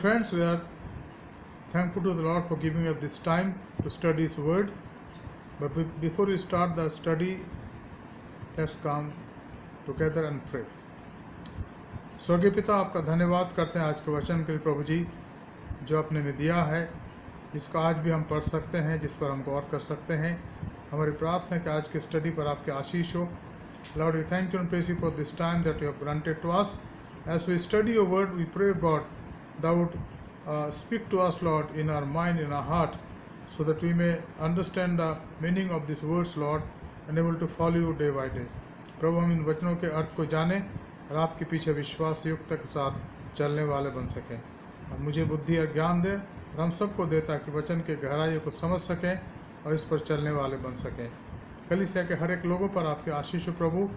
friends, we are thankful to the Lord for giving us this time to study His Word. But before we start the study, let's come together and pray. स्वर्गीय पिता, आपका धन्यवाद करते हैं आज के वचन के लिए प्रभु जी, जो आपने हमें दिया है, जिसका आज भी हम पढ़ सकते हैं, जिस पर हम गौर कर सकते हैं। हमारी प्रार्थना है कि आज के स्टडी पर आपके आशीष हो। Lord, we thank you and praise you for this time that you have granted to us. As we study your word, we pray, God, thou would speak to us, Lord, in our mind, in our heart, so that we may understand the meaning of these words, Lord, and able to follow you day by day. प्रभु, हम इन वचनों के अर्थ को जानें और आपके पीछे विश्वास युक्त के साथ चलने वाले बन सकें। और मुझे बुद्धि और ज्ञान दे और हम सबको दे, ताकि वचन के गहराइयों को समझ सकें और इस पर चलने वाले बन सकें। कलीसिया के हर एक लोगों पर आपके आशीष हो प्रभु,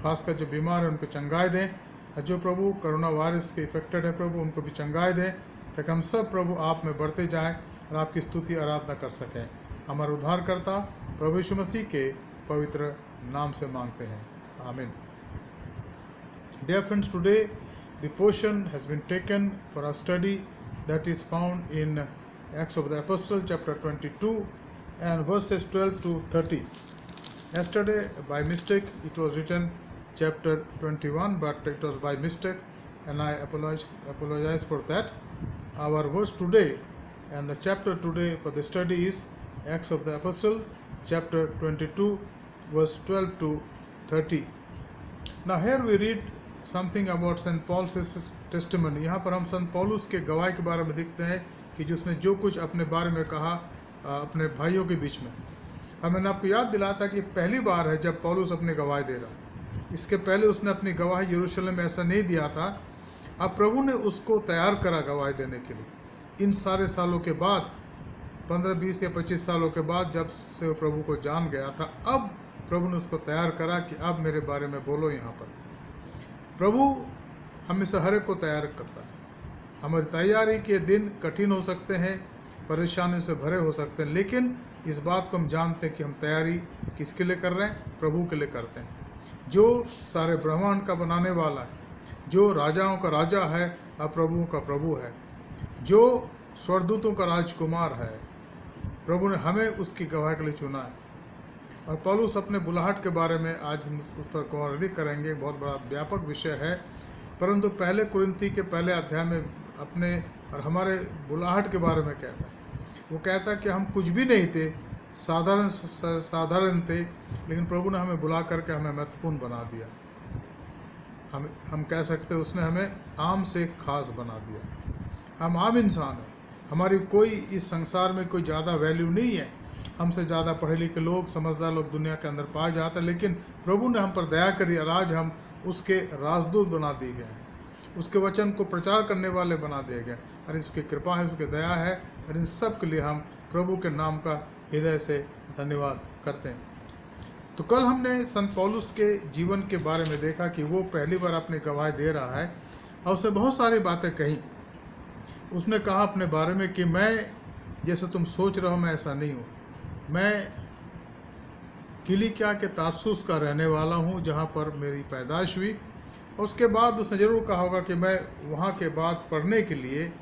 खासकर जो बीमार है उनको चंगाई दें, और जो प्रभु कोरोना वायरस के इफेक्टेड है प्रभु, उनको भी चंगाई दें, ताकि हम सब प्रभु आप में बढ़ते जाएं और आपकी स्तुति आराधना कर सकें। हमारे उद्धारकर्ता प्रभु यीशु मसीह के पवित्र नाम से मांगते हैं, आमीन। Dear friends, today the portion has been taken for our study that is found in Acts of the Apostle chapter 22 and verses 12 to 30. Yesterday by mistake it was written chapter 21, but it was by mistake and I apologize for that. Our verse today and the chapter today for the study is Acts of the Apostle chapter 22 verse 12 to 30. Now here we read something about St. Paul's testimony. यहाँ पर हम संत पौलुस के गवाही के बारे में देखते हैं कि जिसने जो कुछ अपने बारे में कहा अपने भाइयों के बीच में। और मैंने आपको याद दिलाया था कि पहली बार है जब पौलुस अपनी गवाही दे रहा है। इसके पहले उसने अपनी गवाही यरूशलेम में ऐसा नहीं दिया था। अब प्रभु ने उसको तैयार करा गवाही देने के लिए। इन सारे सालों के बाद, 15, 20 या 25 सालों के बाद, जब से वो प्रभु को जान गया था, अब प्रभु ने उसको तैयार करा कि अब मेरे बारे में बोलो यहाँ पर। प्रभु हमें से हर एक को तैयार करता है। हमारी तैयारी के दिन कठिन हो सकते हैं, परेशानी से भरे हो सकते हैं, लेकिन इस बात को हम जानते हैं कि हम तैयारी किसके लिए कर रहे हैं? प्रभु के लिए करते हैं, जो सारे ब्रह्मांड का बनाने वाला है, जो राजाओं का राजा है और प्रभुओं का प्रभु है, जो स्वर्गदूतों का राजकुमार है। प्रभु ने हमें उसकी गवाही के लिए चुना है। और पौलुस अपने बुलाहट के बारे में आज हम उस पर गौर नहीं करेंगे, बहुत बड़ा व्यापक विषय है, परंतु पहले कुरिन्थी के पहले अध्याय में अपने और हमारे बुलाहट के बारे में कहता है। वो कहता है कि हम कुछ भी नहीं थे, साधारण थे, लेकिन प्रभु ने हमें बुला करके हमें महत्वपूर्ण बना दिया। हम कह सकते हैं उसने हमें आम से खास बना दिया। हम आम इंसान हैं, हमारी कोई इस संसार में कोई ज़्यादा वैल्यू नहीं है। हमसे ज़्यादा पढ़े लिखे लोग, समझदार लोग दुनिया के अंदर पाए जाते हैं, लेकिन प्रभु ने हम पर दया करी और आज हम उसके राजदूत बना दिए गए हैं, उसके वचन को प्रचार करने वाले बना दिए गए। और इसकी कृपा है, उसकी दया है, और इन सब के लिए हम प्रभु के नाम का हृदय से धन्यवाद करते हैं। तो कल हमने संत पौलुस के जीवन के बारे में देखा कि वो पहली बार अपनी गवाही दे रहा है और उसने बहुत सारी बातें कही। उसने कहा अपने बारे में कि मैं जैसे तुम सोच रहे हो मैं ऐसा नहीं हूँ। मैं किलिकिया के तारसुस का रहने वाला हूँ, जहाँ पर मेरी पैदाइश हुई। उसके बाद उसने ज़रूर कहा होगा कि मैं वहाँ के बाद पढ़ने के लिए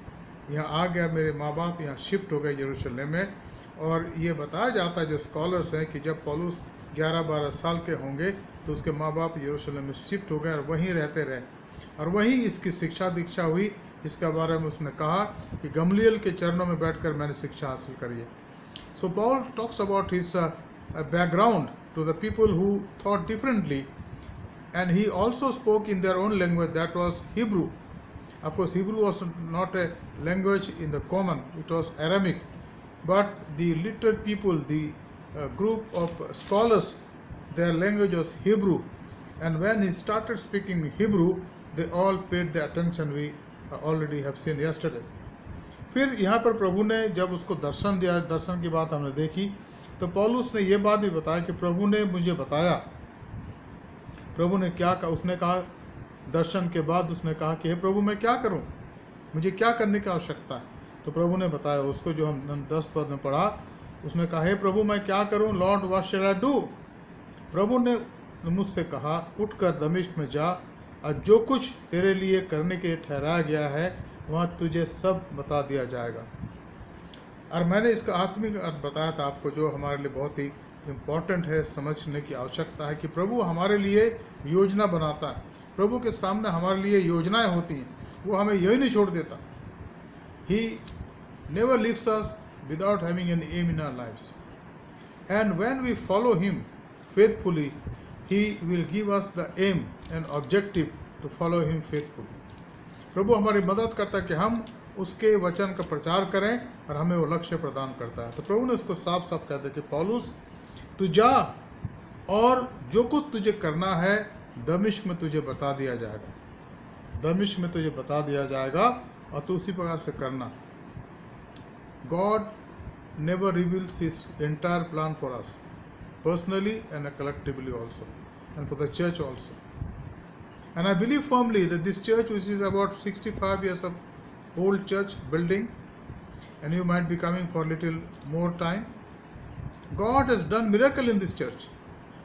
यहाँ आ गया। मेरे माँ बाप यहाँ शिफ्ट हो गए यरूशलेम में। और ये बताया जाता है जो स्कॉलर्स हैं कि जब पौलुस 11-12 साल के होंगे तो उसके माँ बाप यरूशलेम में शिफ्ट हो गए और वहीं रहते रहे, और वहीं इसकी शिक्षा दीक्षा हुई, जिसके बारे में उसने कहा कि गमलीएल के चरणों में बैठकर मैंने शिक्षा हासिल करी है। So Paul talks about his background to the people who thought differently, and he also spoke in their own language, that was Hebrew. Of course, Hebrew was not a language in the common, it was Aramaic. But the literate people, the group of scholars, their language was Hebrew. And when he started speaking Hebrew, they all paid the attention we already have seen yesterday. फिर यहाँ पर प्रभु ने जब उसको दर्शन दिया, दर्शन की बात हमने देखी, तो पौलुस ने ये बात भी बताया कि प्रभु ने मुझे बताया। प्रभु ने क्या कहा? उसने कहा दर्शन के बाद उसने कहा कि हे प्रभु मैं क्या करूं, मुझे क्या करने की आवश्यकता है? तो प्रभु ने बताया उसको, जो हम 10 पद में पढ़ा। उसने कहा हे प्रभु मैं क्या करूं? Lord what shall I do? प्रभु ने मुझसे कहा उठकर दमिश्क में जा और जो कुछ तेरे लिए करने के ठहराया गया है वहाँ तुझे सब बता दिया जाएगा। और मैंने इसका आत्मिक अर्थ बताया था आपको, जो हमारे लिए बहुत ही इम्पोर्टेंट है, समझने की आवश्यकता है कि प्रभु हमारे लिए योजना बनाता है। प्रभु के सामने हमारे लिए योजनाएं होती हैं, वो हमें यही नहीं छोड़ देता। He never leaves us without having an aim in our lives, and when we follow him faithfully he will give us the aim and objective to follow him faithfully. प्रभु हमारी मदद करता है कि हम उसके वचन का प्रचार करें, और हमें वो लक्ष्य प्रदान करता है। तो प्रभु ने उसको साफ साफ कह दिया कि पौलुस तू जा, और जो कुछ तुझे करना है दमिश्क में तुझे बता दिया जाएगा, दमिश्क में तुझे बता दिया जाएगा, और तू उसी प्रकार से करना। God never reveals his entire plan for us personally and collectively also, and for the church also. And I believe firmly that this church, which is about 65 years of old church building, and you might be coming for a little more time, God has done miracle in this church.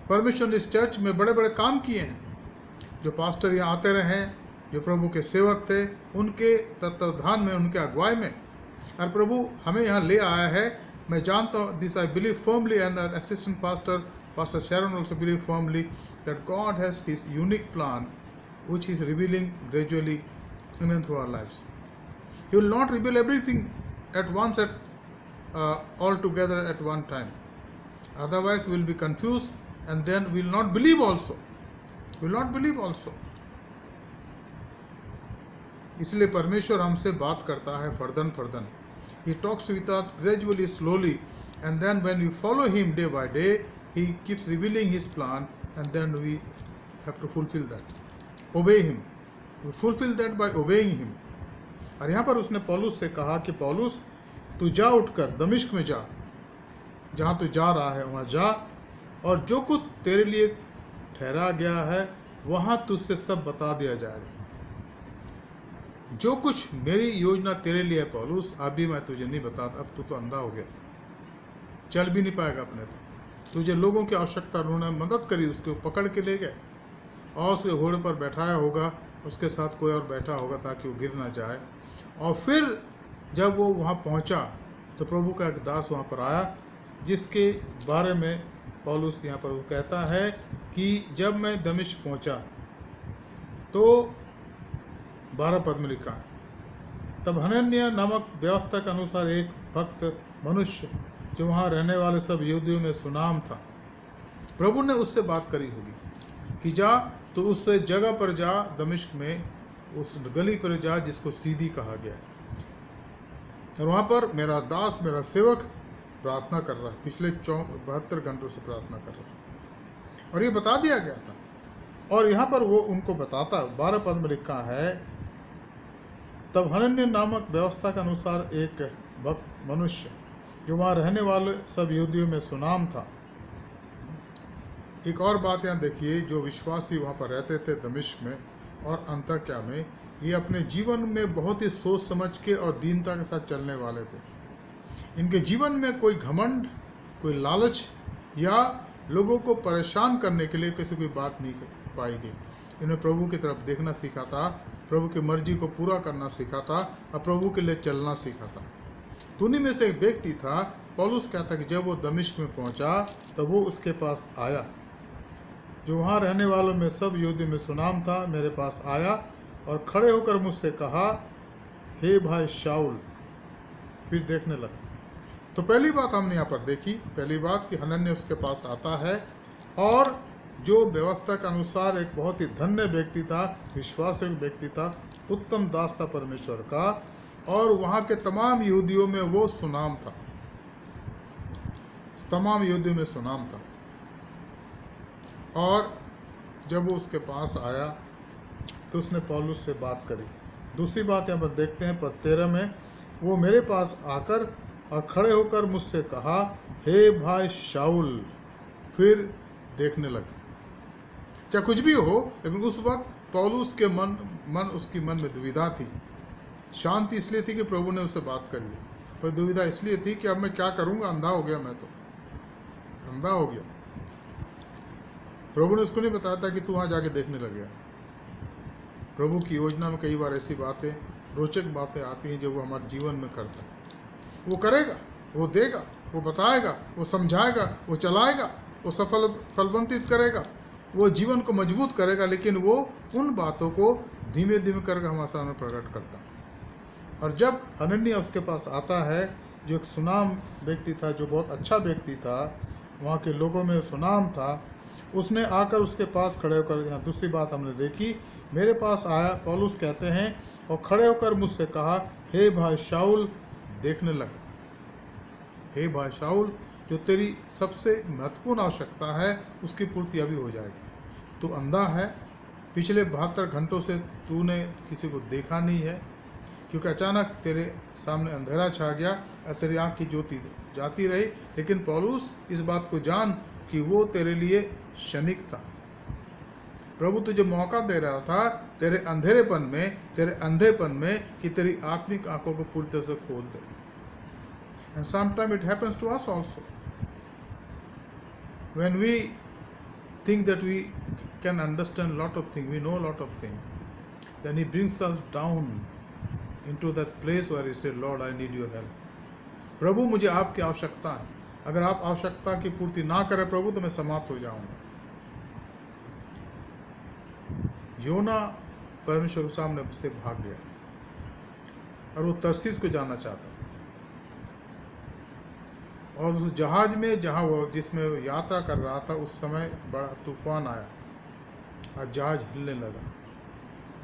परमेश्वर ने इस church में बड़े बड़े काम किए हैं। जो पास्टर यहाँ आते रहे, जो प्रभु के सेवक थे, उनके तत्वाधान में, उनके अगुवाई में, और प्रभु हमें यहाँ ले आया है। मैं जानता हूँ, this I believe firmly, and assistant pastor Sharon also believe firmly that God has his unique plan which he is revealing gradually in and through our lives. He will not reveal everything at once, all together at one time. Otherwise we will be confused, and then we will not believe also. We will not believe also. इसलिए परमेश्वर हमसे बात करता है further. He talks with us gradually, slowly, and then when we follow him day by day, he keeps revealing his plan, and then we have to fulfill that. Obey him. We fulfill that by obeying him. और यहाँ पर उसने पौलुस से कहा कि पौलुस तू जा, उठकर दमिश्क में जा, जहाँ तू जा रहा है वहाँ जा, और जो कुछ तेरे लिए ठहरा गया है वहाँ तुझसे सब बता दिया जाएगा। जो कुछ मेरी योजना तेरे लिए है पौलुस, अभी मैं तुझे नहीं बताता। अब तू तो अंधा हो गया, चल भी नहीं पाएगा अपने पे। तुझे लोगों की आवश्यकता, उन्होंने मदद करी, उसको पकड़ के ले गए, और उसके घोड़े पर बैठाया होगा, उसके साथ कोई और बैठा होगा ताकि वो गिर ना जाए। और फिर जब वो वहाँ पहुँचा तो प्रभु का एक दास वहाँ पर आया, जिसके बारे में पौलुस यहाँ पर वो कहता है कि जब मैं दमिश्क पहुँचा तो 12 पद में लिखा, तब हनन्याह नामक व्यवस्था के अनुसार एक भक्त मनुष्य जो वहाँ रहने वाले सब यहूदियों में सुनाम था, प्रभु ने उससे बात करी होगी कि जा तो उस जगह पर जा, दमिश्क में उस गली पर जा जिसको सीधी कहा गया, और वहाँ पर मेरा दास, मेरा सेवक प्रार्थना कर रहा है, पिछले 72 घंटों से प्रार्थना कर रहा है। और ये बता दिया गया था, और यहाँ पर वो उनको बताता, 12 पद में लिखा है, तब हनन्याह नामक व्यवस्था के अनुसार एक भक्त मनुष्य जो वहाँ रहने वाले सब यहूदियों में सुनाम था। एक और बात यहाँ देखिए, जो विश्वासी वहाँ पर रहते थे दमिश्क में और अंताक्या में, ये अपने जीवन में बहुत ही सोच समझ के और दीनता के साथ चलने वाले थे। इनके जीवन में कोई घमंड, कोई लालच या लोगों को परेशान करने के लिए किसी कोई बात नहीं पाई गई। इन्हें प्रभु की तरफ देखना सीखा था, प्रभु की मर्जी को पूरा करना सीखा था, और प्रभु के लिए चलना सीखा था। तो उन्हीं में से एक व्यक्ति था, पौलुस कहता कि जब वो दमिश्क में पहुंचा तब वो उसके पास आया, जो वहाँ रहने वालों में सब यहूदी में सुनाम था, मेरे पास आया और खड़े होकर मुझसे कहा, हे भाई शाऊल। फिर देखने लगा। तो पहली बात हमने यहाँ पर देखी, पहली बात कि हनन्याह उसके पास आता है, और जो व्यवस्था के अनुसार एक बहुत ही धन्य व्यक्ति था, विश्वास व्यक्ति था, उत्तम दास था परमेश्वर का, और वहाँ के तमाम यहूदियों में वो सुनाम था, तमाम यहूदियों में सुनाम था। और जब वो उसके पास आया तो उसने पौलुस से बात करी। दूसरी बात यहाँ पर देखते हैं पद 13 में, वो मेरे पास आकर और खड़े होकर मुझसे कहा, हे भाई शाऊल। फिर देखने लगे। चाहे कुछ भी हो, लेकिन उस वक्त पौलुस के उसकी मन में दुविधा थी। शांति इसलिए थी कि प्रभु ने उससे बात करी, पर दुविधा इसलिए थी कि अब मैं क्या करूँगा, अंधा हो गया, मैं तो अंधा हो गया। प्रभु ने उसको नहीं बताया था कि तू वहाँ जाके देखने लग गया। प्रभु की योजना में कई बार ऐसी बातें रोचक बातें आती हैं जो वो हमारे जीवन में करता है। वो करेगा, वो देगा, वो बताएगा, वो समझाएगा, वो चलाएगा, वो फलवंतित करेगा, वो जीवन को मजबूत करेगा, लेकिन वो उन बातों को धीमे धीमे करके हमारे सामने प्रकट करता है। और जब हनन्याह उसके पास आता है, जो एक सुनाम व्यक्ति था, जो बहुत अच्छा व्यक्ति था, वहाँ के लोगों में सुनाम था, उसने आकर उसके पास खड़े होकर, यहाँ दूसरी बात हमने देखी, मेरे पास आया, पौलुस कहते हैं, और खड़े होकर मुझसे कहा, हे भाई शाऊल, देखने लगा। हे भाई शाऊल, जो तेरी सबसे महत्वपूर्ण आवश्यकता है उसकी पूर्ति अभी हो जाएगी। तू अंधा है, पिछले 72 घंटों से तूने किसी को देखा नहीं है, क्योंकि अचानक तेरे सामने अंधेरा छा गया और तेरी आँख की ज्योति जाती रही। लेकिन पौलुस, इस बात को जान कि वो तेरे लिए क्षणिक था। प्रभु तुझे मौका दे रहा था तेरे अंधेपन में कि तेरी आत्मिक आंखों को पूरी तरह से खोल दे। And sometimes it happens to us also. When we think that we can understand lot of things, we know lot of things, then He brings us down into that place where He said, Lord, I need your help. प्रभु, मुझे आपकी आवश्यकता है। अगर आप आवश्यकता की पूर्ति ना करें प्रभु, तो मैं समाप्त हो जाऊंगा। योना परमेश्वर के सामने से भाग गया और वो तरसीस को जाना चाहता था, और उस जहाज में जहाँ वो जिसमें वो यात्रा कर रहा था, उस समय बड़ा तूफान आया और जहाज हिलने लगा।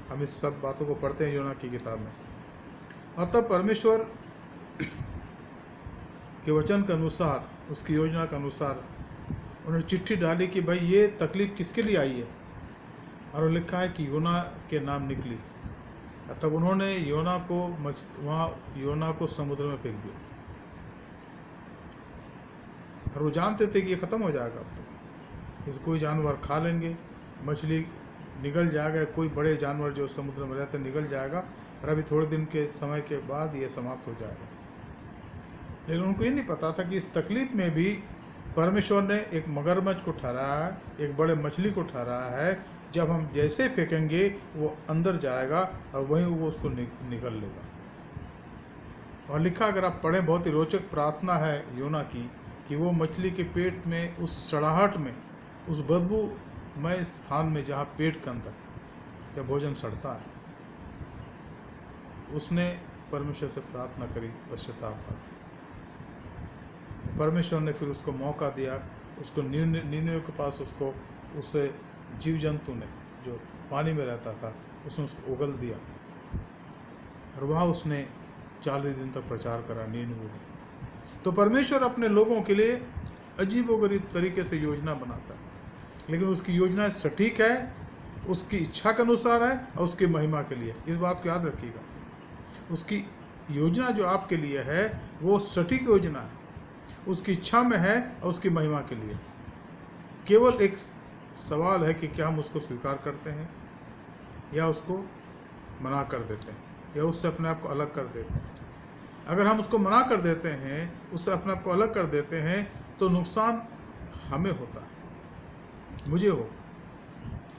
हम इस सब बातों को पढ़ते हैं योना की किताब में। और तब परमेश्वर के वचन के अनुसार, उसकी योजना के अनुसार उन्होंने चिट्ठी डाली कि भाई ये तकलीफ किसके लिए आई है, और लिखा है कि योना के नाम निकली। तब उन्होंने योना को समुद्र में फेंक दिया, और वो जानते थे कि ये ख़त्म हो जाएगा। अब तो इस कोई जानवर खा लेंगे, मछली निगल जाएगा, कोई बड़े जानवर जो समुद्र में रहते निगल जाएगा, और अभी थोड़े दिन के समय के बाद ये समाप्त हो जाएगा। लेकिन उनको ये नहीं पता था कि इस तकलीफ में भी परमेश्वर ने एक मगरमच्छ को ठहराया है, एक बड़े मछली को ठहराया है। जब हम जैसे फेंकेंगे वो अंदर जाएगा और वहीं वो उसको निगल लेगा। और लिखा, अगर आप पढ़ें, बहुत ही रोचक प्रार्थना है योना की, कि वो मछली के पेट में, उस सड़ाहट में, उस बदबूमय स्थान में जहाँ पेट के अंदर जब भोजन सड़ता है, उसने परमेश्वर से प्रार्थना करी पश्चाताप कर। परमेश्वर ने फिर उसको मौका दिया, उसको नीनिवे के पास उससे जीव जंतु ने जो पानी में रहता था, उसने उसको उगल दिया, और वहाँ उसने 40 दिन तक प्रचार करा नीनिवे में। तो परमेश्वर अपने लोगों के लिए अजीबोगरीब तरीके से योजना बनाता है, लेकिन उसकी योजना सटीक है, उसकी इच्छा के अनुसार है और उसकी महिमा के लिए। इस बात को याद रखिएगा, उसकी योजना जो आपके लिए है वो सटीक योजना है, उसकी इच्छा में है और उसकी महिमा के लिए। केवल एक सवाल है कि क्या हम उसको स्वीकार करते हैं या उसको मना कर देते हैं, या उससे अपने आप को अलग कर देते हैं। अगर हम उसको मना कर देते हैं, उससे अपने आप को अलग कर देते हैं, तो नुकसान हमें होता है, मुझे हो।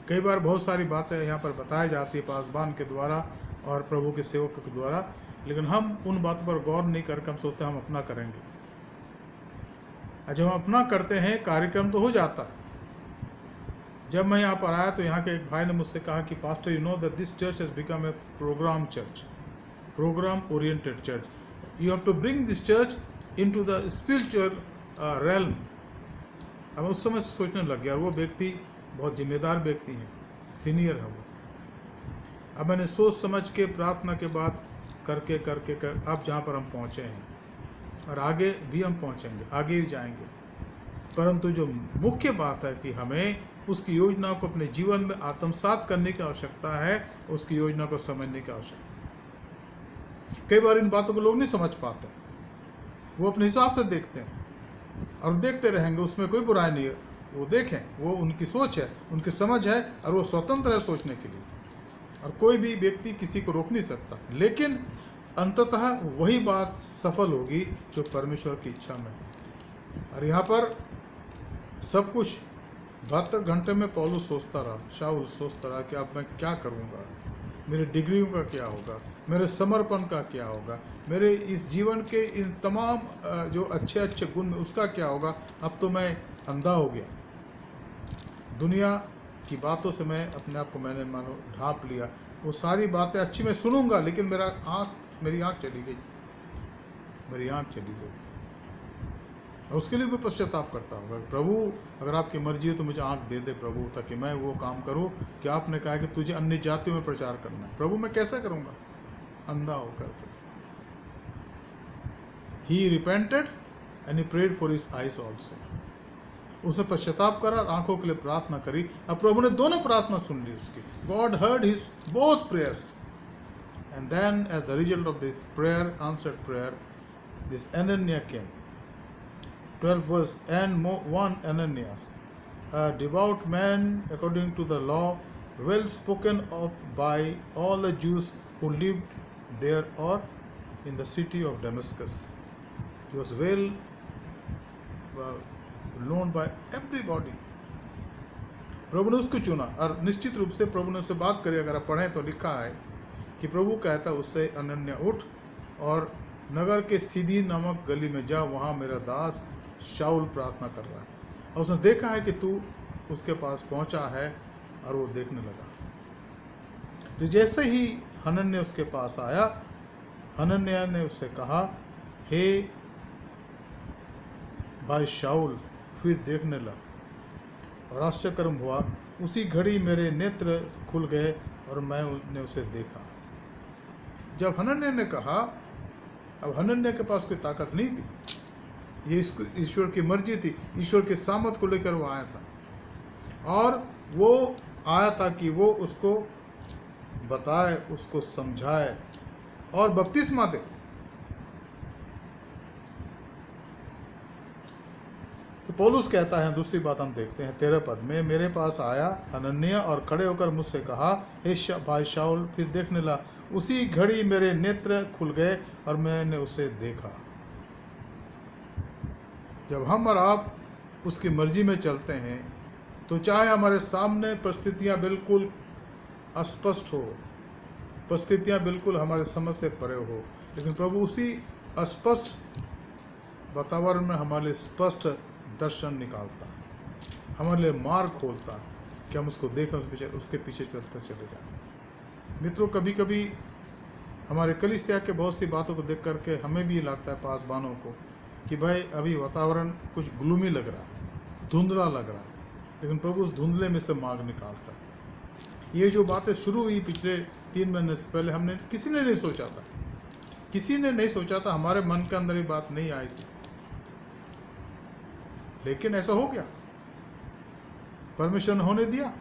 कई बार बहुत सारी बातें यहाँ पर बताई जाती है पासबान के द्वारा और प्रभु के सेवक के द्वारा, लेकिन हम उन बातों पर गौर नहीं करके हम सोचते हैं हम अपना करेंगे। जब हम अपना करते हैं, कार्यक्रम तो हो जाता है। जब मैं यहाँ पर आया तो यहाँ के एक भाई ने मुझसे कहा कि pastor, you know that this church has become a programme church, programme oriented church. You have to bring this church into the spiritual realm. अब उस समय से सोचने लग गया, और वो व्यक्ति बहुत जिम्मेदार व्यक्ति हैं, सीनियर है वो। अब मैंने सोच समझ के प्रार्थना के बाद करके अब जहाँ पर हम पहुँचे हैं, और आगे भी हम पहुँचेंगे, आगे भी जाएंगे। परंतु जो मुख्य बात है कि हमें उसकी योजना को अपने जीवन में आत्मसात करने की आवश्यकता है, उसकी योजना को समझने की आवश्यकता है। कई बार इन बातों को लोग नहीं समझ पाते, वो अपने हिसाब से देखते हैं और देखते रहेंगे, उसमें कोई बुराई नहीं है, वो देखें, वो उनकी सोच है, उनकी समझ है, और वो स्वतंत्र है सोचने के लिए, और कोई भी व्यक्ति किसी को रोक नहीं सकता। लेकिन अंततः वही बात सफल होगी जो परमेश्वर की इच्छा में है। और यहाँ पर सब कुछ 72 घंटे में पौलुस सोचता रहा, शाऊल सोचता रहा कि अब मैं क्या करूँगा, मेरे डिग्रियों का क्या होगा, मेरे समर्पण का क्या होगा, मेरे इस जीवन के इन तमाम जो अच्छे अच्छे गुण उसका क्या होगा। अब तो मैं अंधा हो गया, दुनिया की बातों से मैं अपने आप को मैंने मानो ढांप लिया। वो सारी बातें अच्छी मैं सुनूंगा, लेकिन मेरी आँख चली गई, मेरी आँख चली गई। और उसके लिए मैं पश्चाताप करता हूँ, प्रभु अगर आपकी मर्जी है तो मुझे आँख दे दे प्रभु, ताकि मैं वो काम करूँ कि आपने कहा कि तुझे अन्य जातियों में प्रचार करना है। प्रभु मैं कैसे करूँगा अंधा होकर के। He repented and he prayed for his eyes also. उसने पश्चाताप करा और आंखों के लिए प्रार्थना करी। अब प्रभु ने दोनों प्रार्थना सुन ली उसकी। God heard his both prayers, and then as the result of this prayer, answered prayer, this Ananias came. 12 verse, and one Ananias, a devout man according to the law, well spoken of by all the Jews who lived there or in the city of Damascus. He was well known by everybody. प्रभु ने उसको चुना और निश्चित रूप से प्रभु ने उससे बात करी। अगर आप पढ़ें तो लिखा है कि प्रभु कहता उससे, अनन्या उठ और नगर के सीधी नामक गली में जा, वहाँ मेरा दास शाऊल प्रार्थना कर रहा है। और उसने देखा है कि तू उसके पास पहुँचा है, और वो देखने लगा। तो जैसे ही हनन्याह उसके पास आया, हनन्याह ने उससे कहा, हे भाई शाऊल, फिर देखने लगा। और आश्चर्यकर्म हुआ, उसी घड़ी मेरे नेत्र खुल गए और मैंने उसे देखा। जब हनन्याह ने कहा, अब हनन्याह के पास कोई ताकत नहीं थी, ये ईश्वर की मर्जी थी, ईश्वर के सामर्थ को लेकर वो आया था। और वो आया था कि वो उसको बताए, उसको समझाए और बपतिस्मा दे। तो पौलुस कहता है, दूसरी बात हम देखते हैं 13 पद में, मेरे पास आया हनन्याह और खड़े होकर मुझसे कहा, हे भाई शाऊल, फिर देखने लगा। उसी घड़ी मेरे नेत्र खुल गए और मैंने उसे देखा। जब हम और आप उसकी मर्जी में चलते हैं, तो चाहे हमारे सामने परिस्थितियां बिल्कुल अस्पष्ट हो, परिस्थितियां बिल्कुल हमारे समझ से परे हो, लेकिन प्रभु उसी अस्पष्ट वातावरण में हमारे लिए स्पष्ट दर्शन निकालता है, हमारे लिए मार्ग खोलता है कि हम उसको देखें, उसके पीछे चलते चले जाएं। मित्रों, कभी कभी हमारे कलीसिया के बहुत सी बातों को देख करके हमें भी लगता है, पासवानों को, कि भाई अभी वातावरण कुछ ग्लूमी लग रहा है, धुंधला लग रहा है, लेकिन प्रभु उस धुंधले में से मार्ग निकालता है। ये जो बातें शुरू हुई पिछले 3 महीने से पहले, हमने किसी ने नहीं सोचा था, किसी ने नहीं सोचा था, हमारे मन के अंदर ये बात नहीं आई थी, लेकिन ऐसा हो गया, परमेश्वर ने होने दिया।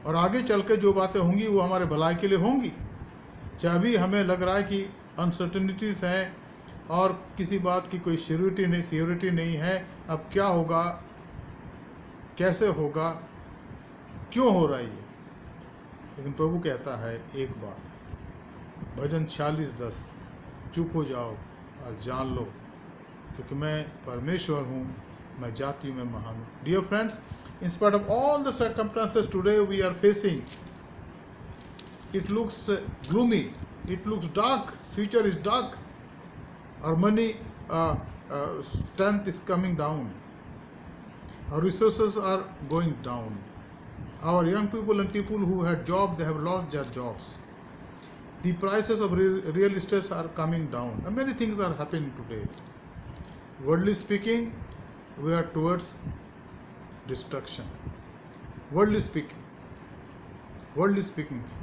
और आगे चल के जो बातें होंगी वो हमारे भलाई के लिए होंगी। चाहे अभी हमें लग रहा है कि अनसर्टेनिटीज हैं और किसी बात की कोई श्योरिटी नहीं है, अब क्या होगा, कैसे होगा, क्यों हो रहा है ये, लेकिन प्रभु कहता है एक बात, भजन 46:10, चुप हो जाओ और जान लो, क्योंकि मैं परमेश्वर हूँ, मैं जातियों में महान हूँ। Dear friends, in spite of all the circumstances today we are facing, it looks gloomy, it looks dark, future is dark, our money strength is coming down, our resources are going down, our young people and people who had jobs, they have lost their jobs, the prices of real estate are coming down, and many things are happening today. Worldly speaking, we are towards destruction. Worldly speaking,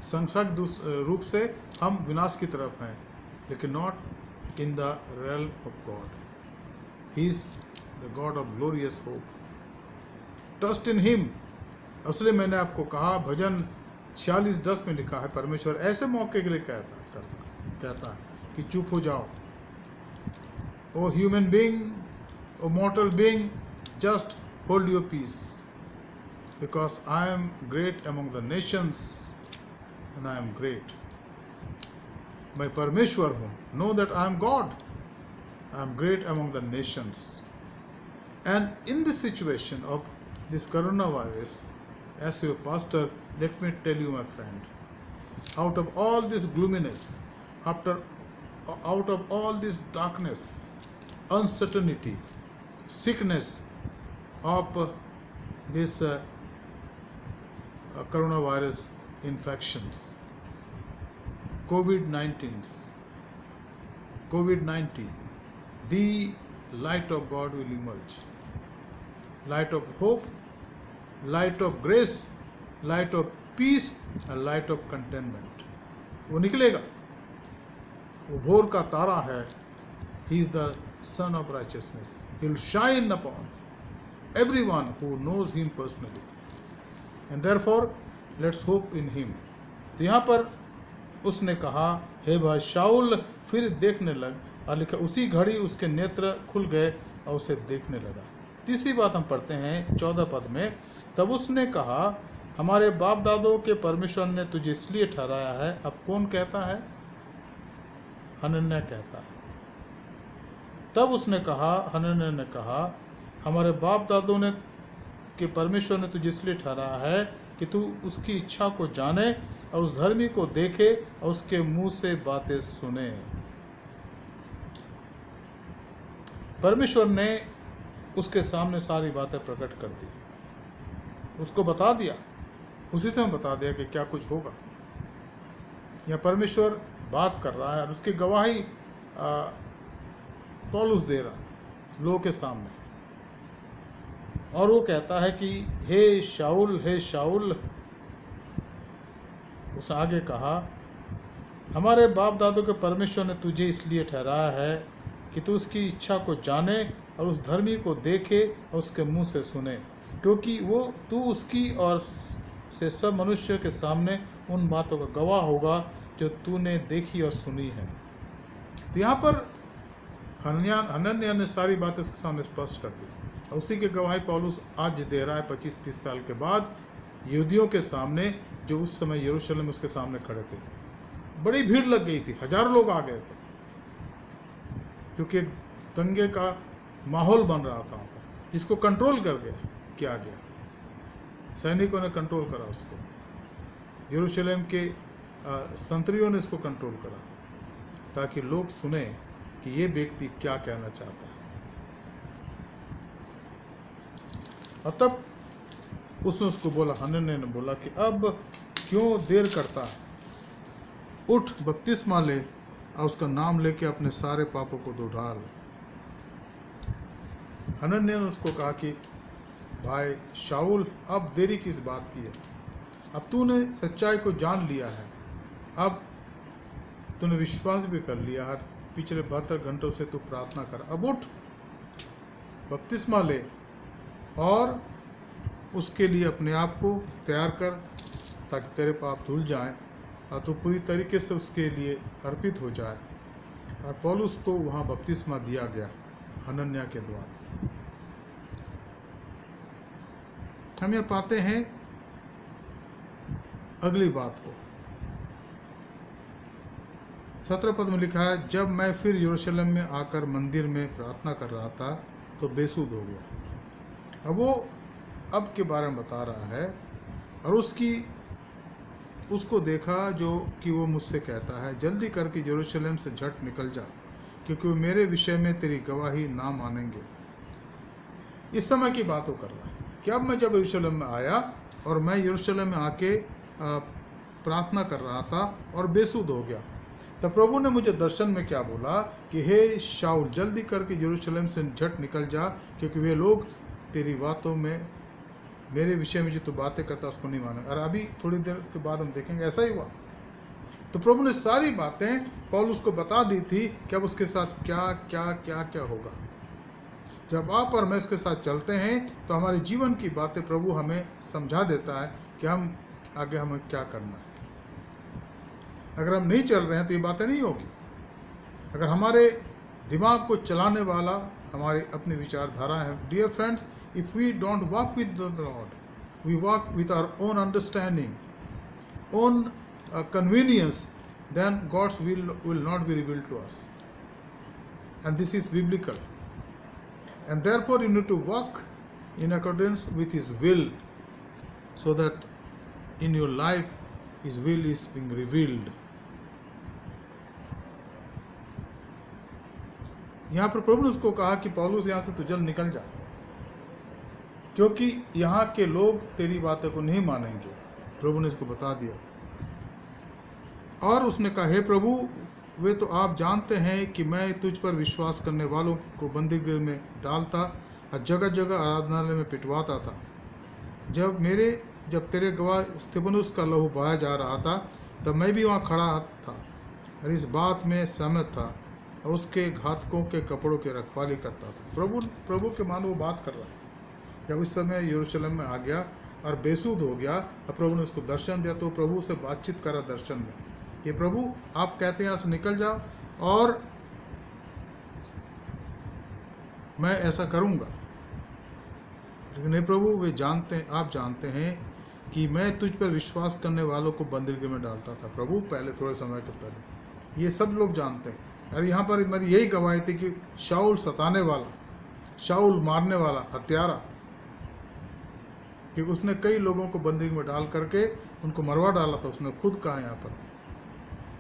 सांसारिक रूप से हम विनाश की तरफ हैं, लेकिन not in the realm of God. He is the God of glorious hope. Trust in Him. इसलिए मैंने आपको कहा, भजन 46:10 में लिखा है, परमेश्वर ऐसे मौके के लिए कहता है कि चुप हो जाओ। O human being, O mortal being, just hold your peace, because I am great among the nations and I am great. मैं परमेश्वर हूँ. Know that I am God. I am great among the nations. And in this situation of this coronavirus, as your pastor, let me tell you, my friend, out of all this gloominess, out of all this darkness, uncertainty, sickness of this coronavirus infections, COVID-19, the light of God will emerge. Light of hope, light of grace, light of peace and light of contentment. वो निकलेगा, वो भोर का तारा है. He is the Son of Righteousness. He will shine upon everyone who knows him personally. And therefore, let's hope in him. तो यहाँ पर उसने कहा, हे भाई शाऊल फिर देखने लग, और लिखा उसी घड़ी उसके नेत्र खुल गए और उसे देखने लगा. तीसरी बात हम पढ़ते हैं 14 पद में, तब उसने कहा, हमारे बाप दादों के परमेश्वर ने तुझे इसलिए ठहराया है. अब कौन कहता है? हनन्याह कहता है. तब उसने कहा, हनन्याह ने कहा, हमारे बाप दादों ने के परमेश्वर ने तुझे इसलिए ठहराया है कि तू उसकी इच्छा को जाने और उस धर्मी को देखे और उसके मुंह से बातें सुने. परमेश्वर ने उसके सामने सारी बातें प्रकट कर दी, उसको बता दिया, उसी से बता दिया कि क्या कुछ होगा. या परमेश्वर बात कर रहा है और उसकी गवाही पौलुस दे रहा है लोगों के सामने, और वो कहता है कि हे शाऊल. उस आगे कहा, हमारे बाप दादों के परमेश्वर ने तुझे इसलिए ठहराया है कि तू उसकी इच्छा को जाने और उस धर्मी को देखे और उसके मुंह से सुने, क्योंकि वो तू उसकी और से सब मनुष्य के सामने उन बातों का गवाह होगा जो तूने देखी और सुनी है. तो यहाँ पर हनन्याह ने सारी बातें उसके सामने स्पष्ट कर दी, और उसी की गवाही पौलुस आज दे रहा है 25-30 साल के बाद यहूदियों के सामने, जो उस समय यरूशलेम उसके सामने खड़े थे. बड़ी भीड़ लग गई थी, हजारों लोग आ गए थे, क्योंकि दंगे का माहौल बन रहा था, जिसको कंट्रोल किया गया. सैनिकों ने कंट्रोल करा उसको, यरूशलेम के संतरियों ने इसको कंट्रोल करा, ताकि लोग सुने कि ये व्यक्ति क्या कहना चाहता है. और तब उसने उसको बोला, हनन्याह ने बोला कि अब क्यों देर करता है, उठ बपतिस्मा ले और उसका नाम लेके अपने सारे पापों को धो डाल. हनन्याह ने उसको कहा कि भाई शाऊल, अब देरी किस बात की है? अब तूने सच्चाई को जान लिया है, अब तूने विश्वास भी कर लिया है, पिछले 72 घंटों से तू प्रार्थना कर. अब उठ, बपतिस्मा ले और उसके लिए अपने आप को तैयार कर, ताकि तेरे पाप धुल जाएं और तू पूरी तरीके से उसके लिए अर्पित हो जाए. और पौलुस को वहाँ बपतिस्मा दिया गया हनन्याह के द्वारा. हम यह पाते हैं अगली बात को, 17 पद में लिखा है, जब मैं फिर यरूशलेम में आकर मंदिर में प्रार्थना कर रहा था तो बेसुध हो गया. अब वो अब के बारे में बता रहा है, और उसको देखा जो कि वो मुझसे कहता है, जल्दी करके यरूशलेम से झट निकल जा, क्योंकि वो मेरे विषय में तेरी गवाही ना मानेंगे. इस समय की बात वो कर रहा है कि अब मैं जब यरूशलेम में आया और मैं यरूशलेम में आके प्रार्थना कर रहा था और बेसुध हो गया, तब प्रभु ने मुझे दर्शन में क्या बोला कि हे शाऊल, जल्दी करके यरूशलेम से झट निकल जा, क्योंकि वे लोग तेरी बातों में, मेरे विषय में जो तू बातें करता उसको नहीं माने. और अभी थोड़ी देर के बाद हम देखेंगे ऐसा ही हुआ. तो प्रभु ने सारी बातें पौलुस को बता दी थी कि अब उसके साथ क्या क्या क्या क्या होगा. जब आप और मैं उसके साथ चलते हैं तो हमारे जीवन की बातें प्रभु हमें समझा देता है कि हम आगे हमें क्या करना है. अगर हम नहीं चल रहे हैं तो ये बातें नहीं होगी. अगर हमारे दिमाग को चलाने वाला हमारी अपनी विचारधारा है, dear friends, if we don't walk with the Lord, we walk with our own understanding, own convenience, then God's will not be revealed to us. And this is biblical. And therefore you need to walk in accordance with His will, so that in your life His will is being revealed. यहाँ पर प्रभु ने उसको कहा कि पौलुस यहाँ से तू जल्द निकल जा, क्योंकि यहाँ के लोग तेरी बातों को नहीं मानेंगे। प्रभु ने इसको बता दिया। और उसने कहा, हे प्रभु, वे तो आप जानते हैं कि मैं तुझ पर विश्वास करने वालों को बंदीगृह में डालता और जगह जगह आराधनालय में पिटवाता था। जब तेरे गवाह स्तिफनुस का लहू बहाया जा रहा था, तब मैं भी वहाँ खड़ा था और इस बात में सहमत था और उसके घातकों के कपड़ों की रखवाली करता था। प्रभु के मान वो बात कर रहा है। जब इस समय यरूशलेम में आ गया और बेसुध हो गया और प्रभु ने उसको दर्शन दिया, तो प्रभु से बातचीत करा दर्शन में कि प्रभु आप कहते हैं यहाँ से निकल जाओ और मैं ऐसा करूँगा, लेकिन हे प्रभु वे जानते हैं, आप जानते हैं कि मैं तुझ पर विश्वास करने वालों को बंदीगृह में डालता था। प्रभु पहले, थोड़े समय के पहले, ये सब लोग जानते हैं। और यहाँ पर मेरी यही गवाही थी कि शाऊल सताने वाला, शाऊल मारने वाला, हत्यारा, कि उसने कई लोगों को बंदीगृह में डाल करके उनको मरवा डाला था, उसने खुद कहा यहाँ पर।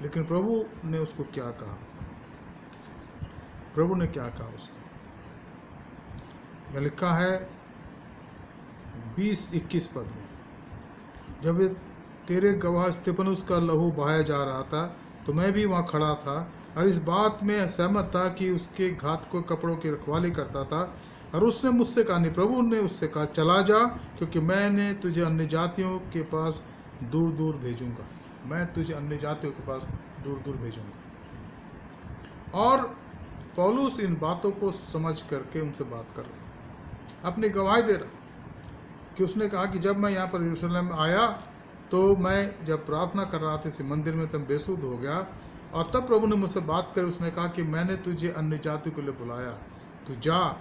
लेकिन प्रभु ने उसको क्या कहा? प्रभु ने क्या कहा उसको? यह लिखा है 20-21 पद में, जब तेरे गवाह स्तिफनुस का लहू बहाया जा रहा था, तो मैं भी वहाँ खड़ा था और इस बात में सहमत था कि उसके घातकों कपड़ों की रखवाली करता था। और उसने मुझसे कहा, नहीं, प्रभु ने उससे कहा, चला जा, क्योंकि मैंने तुझे अन्य जातियों के पास दूर दूर भेजूंगा। मैं तुझे अन्य जातियों के पास दूर दूर भेजूंगा। और पौलुस इन बातों को समझ करके उनसे बात कर रहा, अपनी गवाही दे रहा कि उसने कहा कि जब मैं यहाँ पर यरूशलेम में आया, तो मैं जब प्रार्थना कर रहा था इस मंदिर में, तब बेसुध हो गया और तब प्रभु ने मुझसे बात कर उसने कहा कि मैंने तुझे अन्य जातियों के लिए बुलाया, तू जा,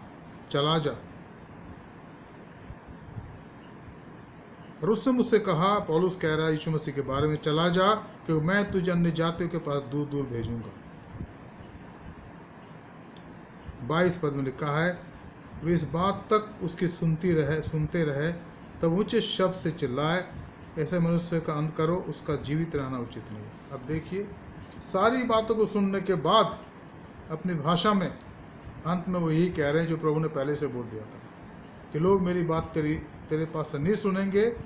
चला जा। और उसने मुझसे कहा, पौलुस कह रहा है यीशु मसीह के बारे में, चला जा, क्योंकि मैं तुझे अन्य जातियों के पास दूर दूर भेजूंगा। 22 पद में लिखा है, वे इस बात तक उसकी सुनते रहे, तब ऊंचे शब्द से चिल्लाए, ऐसे मनुष्य का अंत करो, उसका जीवित रहना उचित नहीं। अब देखिए, सारी बातों को सुनने के बाद अपनी भाषा में अंत में वो यही कह रहे हैं जो प्रभु ने पहले से बोल दिया था कि लोग मेरी बात तेरे पास से नहीं सुनेंगे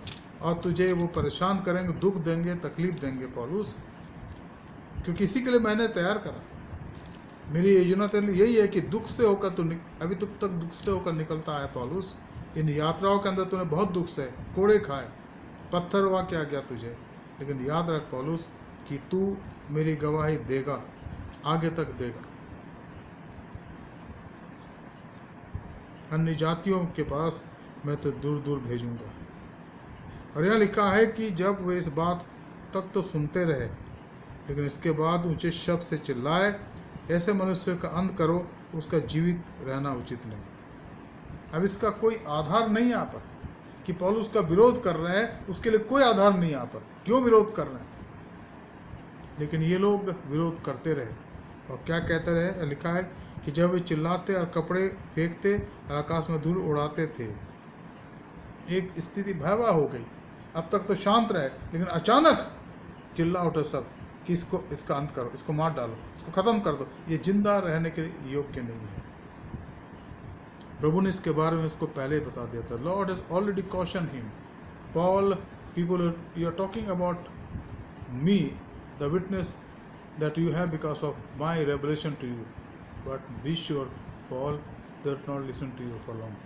और तुझे वो परेशान करेंगे, दुख देंगे, तकलीफ देंगे पौलुस, क्योंकि इसी के लिए मैंने तैयार करा। मेरी योजना तेरे लिए यही है कि दुख से होकर अभी तक दुख से होकर निकलता है पौलुस। इन यात्राओं के अंदर तूने बहुत दुख से कोड़े खाए, पत्थर हुआ क्या गया तुझे, लेकिन याद रख पौलुस कि तू मेरी गवाही देगा, आगे तक देगा, अन्य जातियों के पास मैं तो दूर दूर भेजूंगा। और यह लिखा है कि जब वे इस बात तक तो सुनते रहे, लेकिन इसके बाद ऊंचे शब्द से चिल्लाए, ऐसे मनुष्य का अंत करो, उसका जीवित रहना उचित नहीं। अब इसका कोई आधार नहीं यहाँ पर कि पौलुस का विरोध कर रहे हैं, उसके लिए कोई आधार नहीं यहाँ पर, क्यों विरोध कर रहे हैं। लेकिन ये लोग विरोध करते रहे और क्या कहते रहे? लिखा है कि जब वे चिल्लाते और कपड़े फेंकते और आकाश में धूल उड़ाते थे, एक स्थिति भयावह हो गई। अब तक तो शांत रहे, लेकिन अचानक चिल्ला उठे सब कि इसका अंत करो, इसको मार डालो, इसको खत्म कर दो, ये जिंदा रहने के योग्य नहीं है। प्रभु ने इसके बारे में उसको पहले ही बता दिया था। Lord has already caution him, Paul, people you are talking about me, the witness that you have because of my revelation to you, but be sure, Paul, they will not listen to you for long,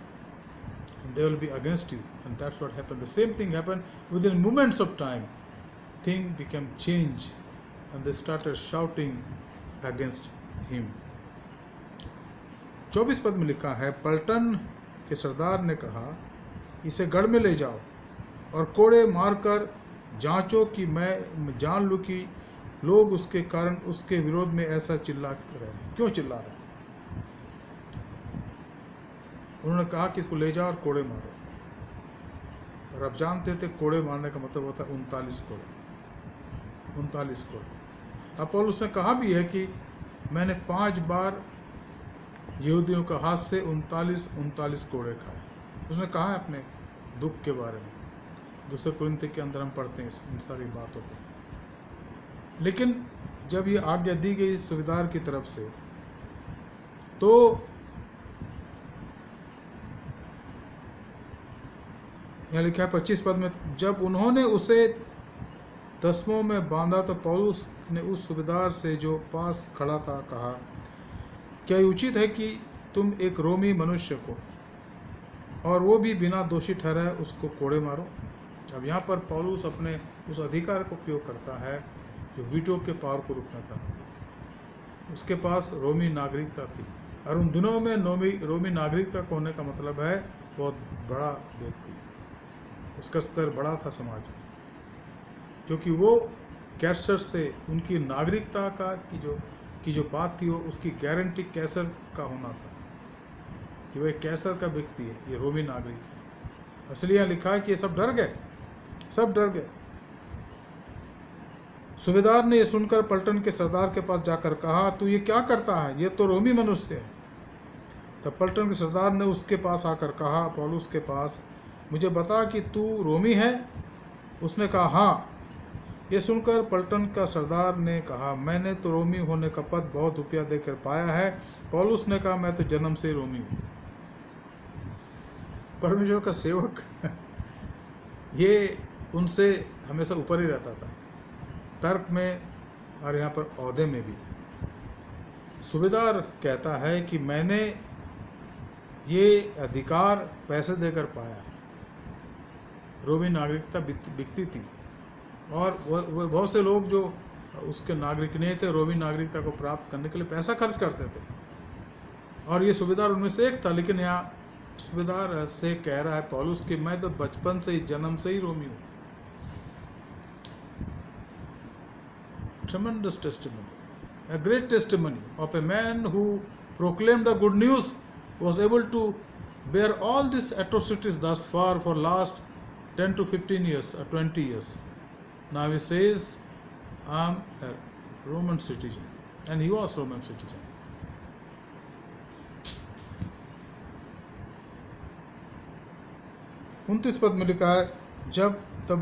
and they will be against you. And that's what happened. The same thing happened within moments of time. Things became changed and they started shouting against him. 24 पद में लिखा है, पलटन के सरदार ने कहा, इसे गढ़ में ले जाओ और कोड़े मारकर जांचो कि मैं जान लूँ कि लोग उसके कारण उसके विरोध में ऐसा चिल्ला रहे हैं, क्यों चिल्ला रहे हैं। उन्होंने कहा कि इसको ले जाओ और कोड़े मारो। और अब जानते थे कोड़े मारने का मतलब होता है 39 कोड़े, 39 कोड़े। अब पौलुस ने कहा भी है कि मैंने 5 बार यहूदियों का हाथ से 39 कोड़े खाए। उसने कहा है अपने दुख के बारे में। दूसरे कुरिन्थी के अंदर हम पढ़ते हैं इन सारी बातों को। लेकिन जब ये आज्ञा दी गई सुबेदार की तरफ से, तो यहाँ लिखा है 25 पद में, जब उन्होंने उसे तस्मों में बांधा तो पौलुस ने उस सुबेदार से जो पास खड़ा था कहा, क्या ये उचित है कि तुम एक रोमी मनुष्य को, और वो भी बिना दोषी ठहराए, उसको कोड़े मारो? अब यहाँ पर पौलुस अपने उस अधिकार का उपयोग करता है जो वीटो के पावर को रोकना था। उसके पास रोमी नागरिकता थी, और उन दिनों में रोमी नागरिकता को होने का मतलब है बहुत बड़ा व्यक्ति, उसका स्तर बड़ा था समाज में, क्योंकि वो कैसर से उनकी नागरिकता का की जो बात थी, वो उसकी गारंटी कैसर का होना था कि वह कैसर का व्यक्ति है, ये रोमी नागरिक है। इसलिए यहाँ लिखा है कि ये सब डर गए, सब डर गए। सूबेदार ने यह सुनकर पलटन के सरदार के पास जाकर कहा, तू ये क्या करता है? ये तो रोमी मनुष्य है। तब पलटन के सरदार ने उसके पास आकर कहा, पौलुस के पास, मुझे बता कि तू रोमी है? उसने कहा, हाँ। ये सुनकर पलटन का सरदार ने कहा, मैंने तो रोमी होने का पद बहुत रुपया देकर पाया है। पौलुस ने कहा, मैं तो जन्म से रोमी हूँ। परमेश्वर का सेवक ये उनसे हमेशा ऊपर ही रहता था, तर्क में और यहाँ पर औहदे में भी। सूबेदार कहता है कि मैंने ये अधिकार पैसे देकर पाया। रोमी नागरिकता बिकती थी, और वो बहुत से लोग जो उसके नागरिक नहीं थे, रोमी नागरिकता को प्राप्त करने के लिए पैसा खर्च करते थे, और ये सूबेदार उनमें से एक था। लेकिन यहाँ सूबेदार से कह रहा है पौलुस कि मैं तो बचपन से ही, जन्म से ही रोमी हूँ। Tremendous testimony, a great testimony of a man who proclaimed the good news, was able to bear all these atrocities thus far for last 10 to 15 years or 20 years. Now he says, I'm a Roman citizen, and he was Roman citizen. उनतीस पद में लिखा है, तब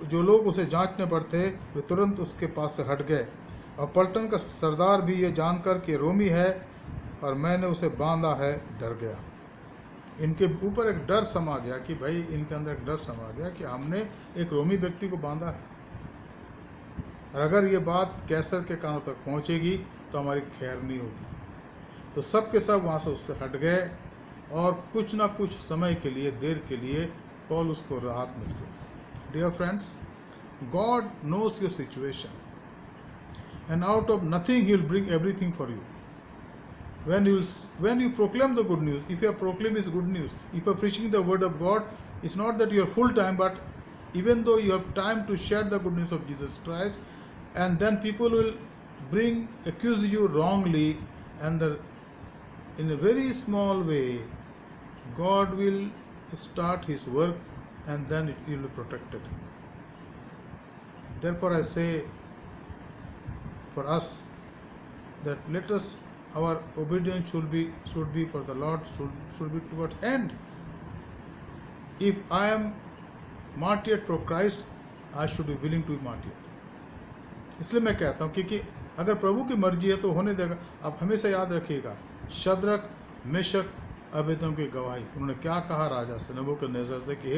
जो लोग उसे जांचने पर थे, वे तुरंत उसके पास से हट गए, और पलटन का सरदार भी ये जानकर कि रोमी है और मैंने उसे बांधा है, डर गया। इनके ऊपर एक डर समा गया कि भाई, इनके अंदर एक डर समा गया कि हमने एक रोमी व्यक्ति को बांधा है, और अगर ये बात कैसर के कानों तक पहुंचेगी तो हमारी खैर नहीं होगी। तो सब के सब वहाँ से उससे हट गए, और कुछ ना कुछ समय के लिए, देर के लिए पौलुस को राहत मिल गई। Dear friends, God knows your situation, and out of nothing He will bring everything for you. When you proclaim the good news, if you are proclaiming is good news, if you are preaching the word of God, it's not that you are full time, but even though you have time to share the good news of Jesus Christ, and then people will accuse you wrongly, and in a very small way, God will start His work, and then it will be protected. Therefore I say for us that our obedience should be for the Lord, should be towards end. If I am martyred for Christ, I should be willing to be martyred. इसलिए मैं कहता हूँ, क्योंकि अगर प्रभु की मर्जी है तो होने देगा। आप हमेशा याद रखिएगा, शद्रक, मेशक, अबेदनगो की गवाही, उन्होंने क्या कहा राजा से, नबूकदनेस्सर से कि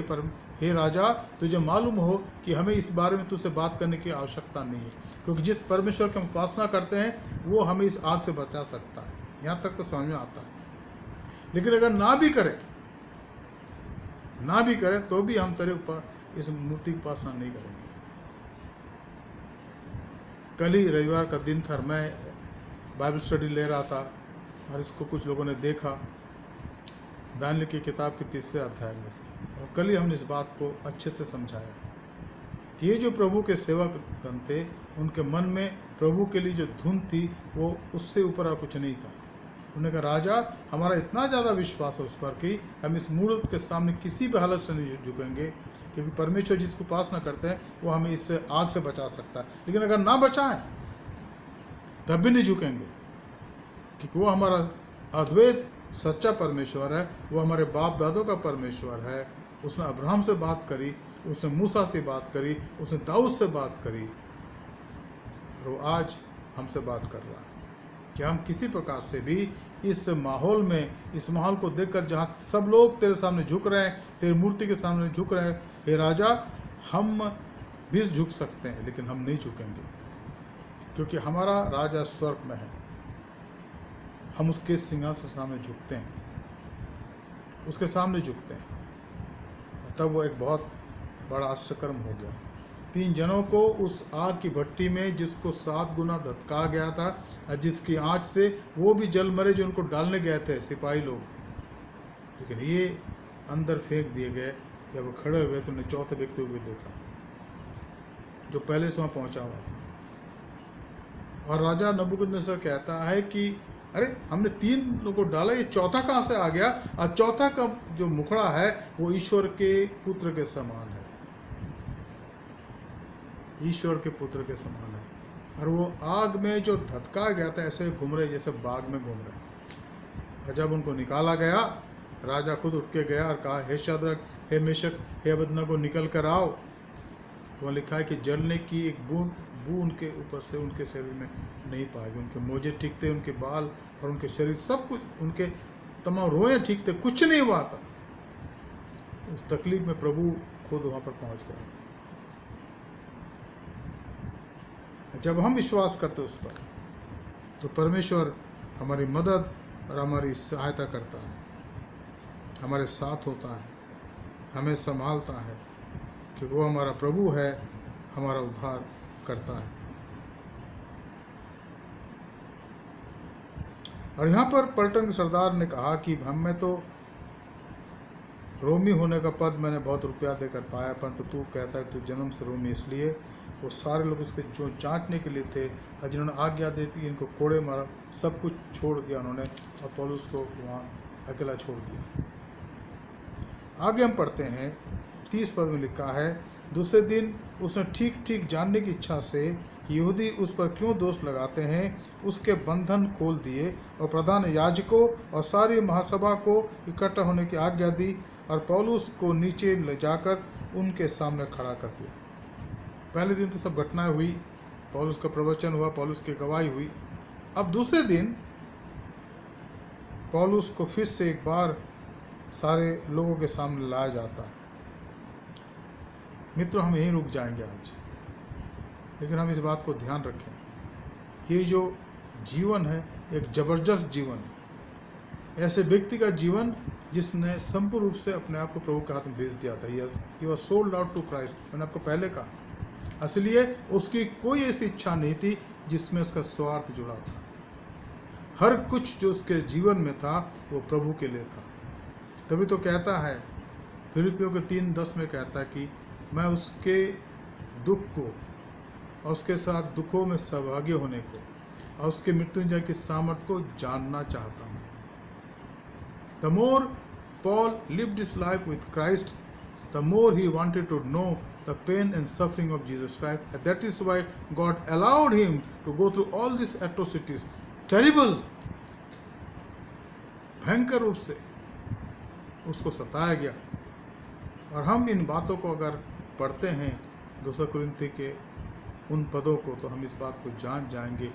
हे राजा, तुझे मालूम हो कि हमें इस बारे में तुझसे बात करने की आवश्यकता नहीं है, क्योंकि जिस परमेश्वर की हम उपासना करते हैं वो हमें इस आग से बचा सकता है। यहाँ तक तो समझ में आता है। लेकिन अगर ना भी करें तो भी हम तेरे ऊपर इस मूर्ति की उपासना नहीं करेंगे। कल ही रविवार का दिन था, मैं बाइबल स्टडी ले रहा था, और इसको कुछ लोगों ने देखा, दानिएल की किताब के 3 अध्याय में से, और कल ही हमने इस बात को अच्छे से समझाया कि ये जो प्रभु के सेवक गण थे, उनके मन में प्रभु के लिए जो धुन थी वो उससे ऊपर और कुछ नहीं था। उन्होंने कहा, राजा, हमारा इतना ज़्यादा विश्वास है उस पर कि हम इस मूर्त के सामने किसी भी हालत से नहीं झुकेंगे, क्योंकि परमेश्वर जिसको उपासना करते हैं वो हमें इससे आग से बचा सकता है। लेकिन अगर ना बचाएं तब भी नहीं झुकेंगे, क्योंकि वो हमारा अद्वैत सच्चा परमेश्वर है, वो हमारे बाप दादों का परमेश्वर है। उसने अब्राहम से बात करी, उसने मूसा से बात करी, उसने दाऊद से बात करी, और वो आज हमसे बात कर रहा है कि हम किसी प्रकार से भी इस माहौल में, इस माहौल को देखकर जहाँ सब लोग तेरे सामने झुक रहे हैं, तेरी मूर्ति के सामने झुक रहे हैं, हे राजा, हम भी झुक सकते हैं, लेकिन हम नहीं झुकेंगे, क्योंकि हमारा राजा स्वर्ग में है। हम उसके सिंहासन सामने झुकते हैं, उसके सामने झुकते हैं। तब वो एक बहुत बड़ा आश्चर्यकर्म हो गया। 3 जनों को उस आग की भट्टी में, जिसको 7 गुना धधका गया था, और जिसकी आंच से वो भी जल मरे जो उनको डालने गए थे सिपाही लोग, लेकिन ये अंदर फेंक दिए गए। जब वो खड़े हुए तो उन्हें चौथे व्यक्ति को भी देखा जो पहले से वहाँ पहुँचा हुआ था। और राजा नबूकदनेस्सर कहता है कि अरे, हमने 3 लोगों को डाला, ये चौथा कहाँ से आ गया? और चौथा का जो मुखड़ा है वो ईश्वर के पुत्र के समान है, ईश्वर के पुत्र के समान है। और वो आग में जो धधका गया था, ऐसे घूम रहे जैसे बाग में घूम रहे। और जब उनको निकाला गया, राजा खुद उठ के गया और कहा, हे शद्रक, हे मेशक, हे अबेदनगो, निकल कर आओ। वहाँ लिखा है कि जलने की एक बूंद उनके ऊपर से उनके शरीर में नहीं पाएगी। उनके मोजे ठीक थे, उनके बाल और उनके शरीर सब कुछ, उनके तमाम रोए ठीक थे, कुछ नहीं हुआ था। उस तकलीफ में प्रभु खुद वहाँ पर पहुँच गया। जब हम विश्वास करते उस पर, तो परमेश्वर हमारी मदद और हमारी सहायता करता है, हमारे साथ होता है, हमें संभालता है, क्योंकि वो हमारा प्रभु है, हमारा उद्धार करता है। और यहाँ पर पलटन के सरदार ने कहा कि हमें तो रोमी होने का पद मैंने बहुत रुपया देकर पाया, परंतु तू कहता है तू जन्म से रोमी। इसलिए वो सारे लोग उसके जो जांचने के लिए थे, और जिन्होंने आज्ञा दी थी इनको कोड़े मारा, सब कुछ छोड़ दिया उन्होंने, और पौलुस को वहाँ अकेला छोड़ दिया। आगे हम पढ़ते हैं, 30 पद में लिखा है, दूसरे दिन उसने ठीक ठीक जानने की इच्छा से यहूदी उस पर क्यों दोष लगाते हैं, उसके बंधन खोल दिए और प्रधान याजकों और सारी महासभा को इकट्ठा होने की आज्ञा दी, और पौलुस को नीचे ले जाकर उनके सामने खड़ा कर दिया। पहले दिन तो सब घटनाएं हुई, पौलुस का प्रवचन हुआ, पौलुस की गवाही हुई। अब दूसरे दिन पौलुस को फिर से एक बार सारे लोगों के सामने लाया जाता है। मित्रों, हम यहीं रुक जाएंगे आज, लेकिन हम इस बात को ध्यान रखें, ये जो जीवन है एक जबरदस्त जीवन है। ऐसे व्यक्ति का जीवन जिसने संपूर्ण रूप से अपने आप को प्रभु के हाथ में भेज दिया था। He was sold out to Christ. मैंने आपको पहले कहा, इसलिए उसकी कोई ऐसी इच्छा नहीं थी जिसमें उसका स्वार्थ जुड़ा था। हर कुछ जो उसके जीवन में था वो प्रभु के लिए था। तभी तो कहता है, फिलिपियों के 3:10 में कहता है कि मैं उसके दुख को और उसके साथ दुखों में सहभागी होने को और उसके मृत्युंजय की सामर्थ्य को जानना चाहता हूँ। The more Paul lived his life with Christ, the more he wanted to know the pain and suffering of Jesus Christ. And that is why God allowed him to go through all these atrocities. Terrible, भयंकर रूप से उसको सताया गया। और हम इन बातों को अगर पढ़ते हैं 2 कुरिन्थी के उन पदों को, तो हम इस बात को जान जाएंगे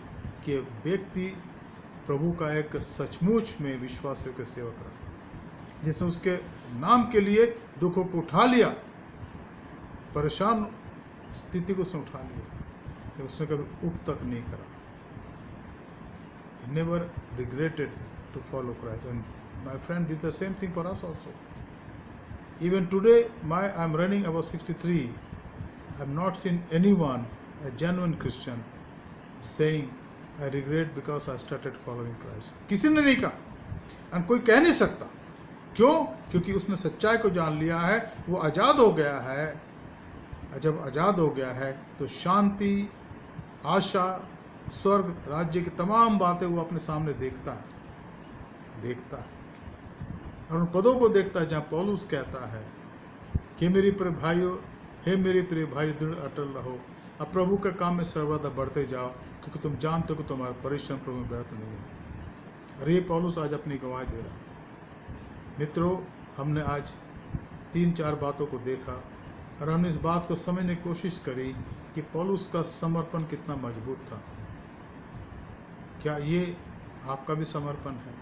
कि व्यक्ति प्रभु का एक सचमुच में विश्वास योग्य सेवक रहा, जिसने उसके नाम के लिए दुखों को उठा लिया, परेशान स्थिति को उसने उठा लिया, उसने कभी उप तक नहीं करा। Never regretted to follow Christ. And my friend, this the same thing for us also. Even today, I am running about 63. I have not seen anyone, a genuine Christian, saying, I regret because I started following Christ. किसी ने नहीं कहा, और कोई कह नहीं सकता। क्यों? क्योंकि उसने सच्चाई को जान लिया है, वो आज़ाद हो गया है। जब आज़ाद हो गया है तो शांति, आशा, स्वर्ग राज्य की तमाम बातें वो अपने सामने देखता है और उन पदों को देखता है जहाँ पौलुस कहता है कि मेरे प्रिय भाइयों, हे मेरे प्रिय भाई, दृढ़ अटल रहो, अब प्रभु के काम में सर्वदा बढ़ते जाओ, क्योंकि तुम जानते हो कि तुम्हारा परिश्रम प्रभु में व्यर्थ नहीं है। और ये पौलुस आज अपनी गवाही दे रहा है। मित्रों, हमने आज 3-4 बातों को देखा, और हमने इस बात को समझने की कोशिश करी कि पौलुस का समर्पण कितना मजबूत था। क्या ये आपका भी समर्पण है?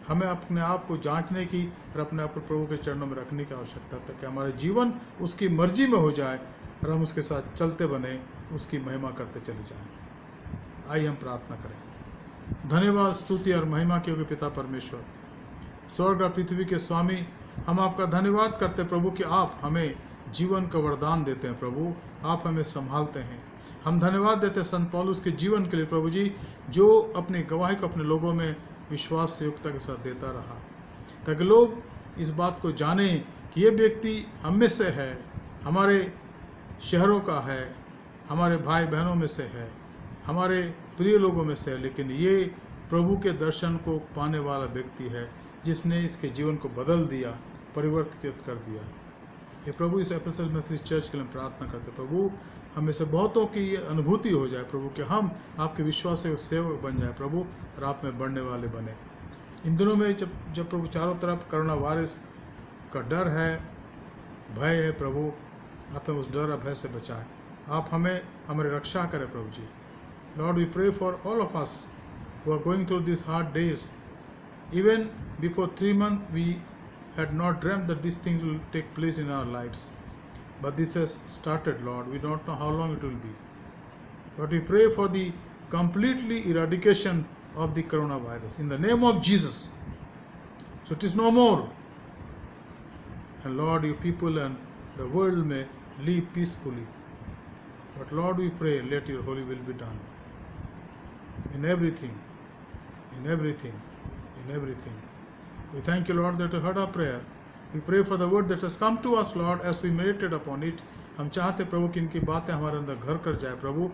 हमें अपने आप को जांचने की और अपने आप को प्रभु के चरणों में रखने की आवश्यकता है ताकि हमारा जीवन उसकी मर्जी में हो जाए और हम उसके साथ चलते बने, उसकी महिमा करते चले जाएं। आइए हम प्रार्थना करें। धन्यवाद, स्तुति और महिमा के योग्य पिता परमेश्वर, स्वर्ग और पृथ्वी के स्वामी, हम आपका धन्यवाद करते प्रभु कि आप हमें जीवन का वरदान देते हैं। प्रभु, आप हमें संभालते हैं। हम धन्यवाद देते हैं संत पौलुस के जीवन के लिए प्रभु जी, जो अपनी गवाही को अपने लोगों में विश्वास से युक्तता के साथ देता रहा, ताकि लोग इस बात को जानें कि ये व्यक्ति हम में से है, हमारे शहरों का है, हमारे भाई बहनों में से है, हमारे प्रिय लोगों में से है, लेकिन ये प्रभु के दर्शन को पाने वाला व्यक्ति है जिसने इसके जीवन को बदल दिया, परिवर्तित कर दिया। ये प्रभु इस एफएसएल मेथोडिस्ट चर्च के लिए प्रार्थना करते प्रभु, हमें से बहुतों की ये अनुभूति हो जाए प्रभु कि हम आपके विश्वास से सेवक बन जाए प्रभु, और आप में बढ़ने वाले बने। इन दिनों में जब प्रभु चारों तरफ कोरोना वायरस का डर है, भय है प्रभु, आप हमें उस डर और भय से बचाएं। आप हमें हमारी रक्षा करें प्रभु जी। Lord, we pray for all of us who are going through this hard days. Even before 3 months, we had not dreamt that these things will take place in our lives. But this has started, Lord. We don't know how long it will be. But we pray for the completely eradication of the coronavirus in the name of Jesus. So it is no more. And Lord, your people and the world may live peacefully. But Lord, we pray, let your holy will be done. In everything. In everything. In everything. We thank you, Lord, that you heard our prayer. We pray for the word that has come to us, Lord, as we meditated upon it. हम चाहते प्रभु कि इनकी बातें हमारे अंदर घर कर जाए प्रभु,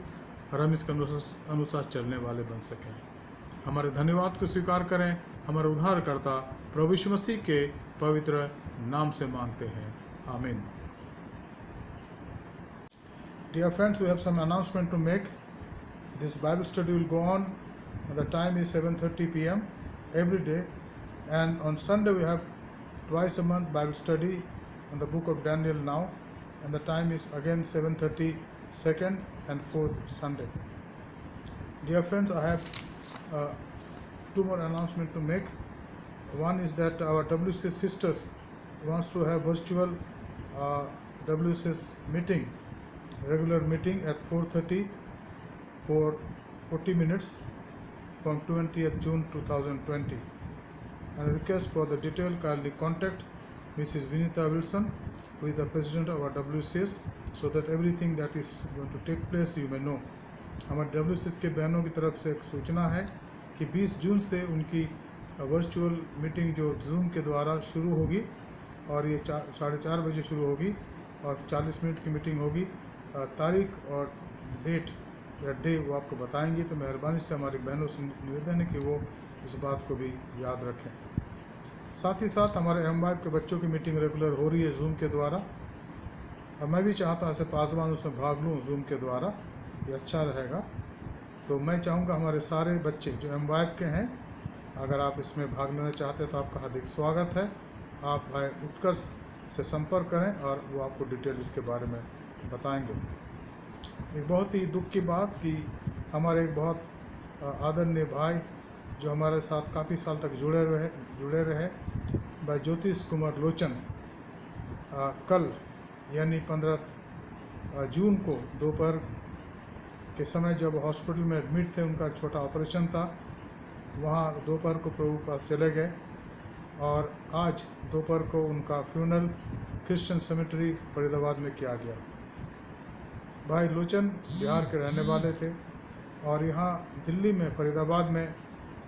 और हम इसके अनुसार चलने वाले बन सकें। हमारे धन्यवाद को स्वीकार करें, हमारे उद्धारकर्ता प्रभु यीशु मसीह के पवित्र नाम से मांगते हैं, आमीन। Dear friends, we have some announcement to make. This Bible study will go on, and the time is 7:30 p.m. every day, and on Sunday we have twice a month Bible study on the book of Daniel now, and the time is again 7:30 second and fourth Sunday. Dear friends, I have two more announcements to make. One is that our WCS sisters wants to have virtual WCS meeting, regular meeting at 4:30 for 40 minutes from 20th June 2020. And request for the detail, kindly contact Mrs. Vinita Wilson, who is the president of our WCS, so that everything that is going to take place you may know. हमारे WCS के बहनों की तरफ से एक सूचना है कि 20 जून से उनकी वर्चुअल मीटिंग जो जूम के द्वारा शुरू होगी, और ये 4:30 बजे शुरू होगी और 40 मिनट की मीटिंग होगी। तारीख और डेट या डे वो आपको बताएंगे, तो मेहरबानी से हमारी बहनों से निवेदन है कि वो इस बात को भी याद रखें। साथ ही साथ हमारे M-Vibe के बच्चों की मीटिंग रेगुलर हो रही है जूम के द्वारा, और मैं भी चाहता ऐसे पासवान उसमें भाग लूँ जूम के द्वारा, ये अच्छा रहेगा। तो मैं चाहूँगा हमारे सारे बच्चे जो M-Vibe के हैं, अगर आप इसमें भाग लेना चाहते हैं तो आपका हार्दिक स्वागत है। आप भाई उत्कर्ष से संपर्क करें और वो आपको डिटेल इसके बारे में बताएंगे। एक बहुत ही दुख की बात कि हमारे एक बहुत आदरणीय भाई जो हमारे साथ काफ़ी साल तक जुड़े रहे भाई ज्योतिष कुमार लोचन कल यानी 15 जून को दोपहर के समय जब हॉस्पिटल में एडमिट थे, उनका छोटा ऑपरेशन था, वहाँ दोपहर को प्रभु पास चले गए, और आज दोपहर को उनका फ्यूनरल क्रिश्चियन सेमेटरी फरीदाबाद में किया गया। भाई लोचन बिहार के रहने वाले थे और यहाँ दिल्ली में फरीदाबाद में